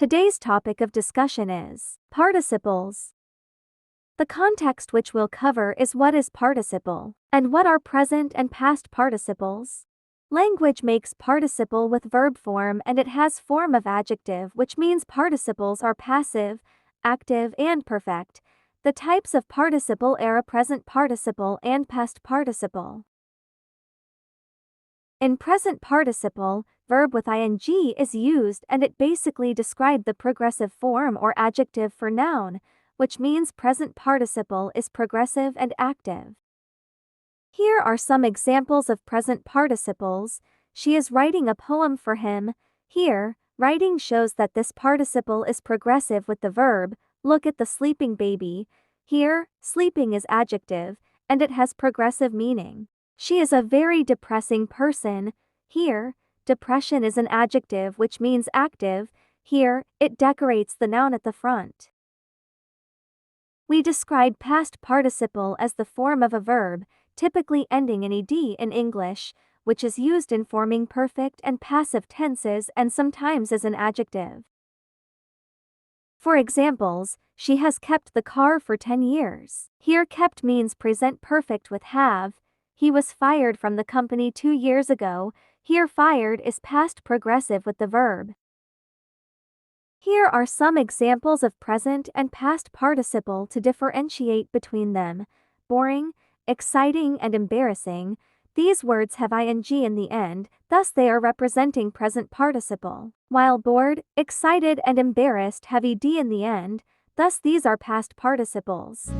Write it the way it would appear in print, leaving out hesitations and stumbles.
Today's topic of discussion is participles. The context which we'll cover is what is participle, and what are present and past participles. Language makes participle with verb form and it has form of adjective, which means participles are passive, active, and perfect. The types of participle are present participle and past participle. In present participle, verb with ing is used and it basically describes the progressive form or adjective for noun, which means present participle is progressive and active. Here are some examples of present participles. She is writing a poem for him. Here, writing shows that this participle is progressive with the verb. Look at the sleeping baby. Here, sleeping is adjective, and it has progressive meaning. She is a very depressing person. Here, depression is an adjective which means active. Here, it decorates the noun at the front. We describe past participle as the form of a verb, typically ending in ed in English, which is used in forming perfect and passive tenses and sometimes as an adjective. For examples, she has kept the car for 10 years. Here kept means present perfect with have. He was fired from the company 2 years ago. Here fired is past progressive with the verb. Here are some examples of present and past participle to differentiate between them. Boring, exciting, and embarrassing. These words have ing in the end, thus they are representing present participle, while bored, excited, and embarrassed have ed in the end, thus these are past participles.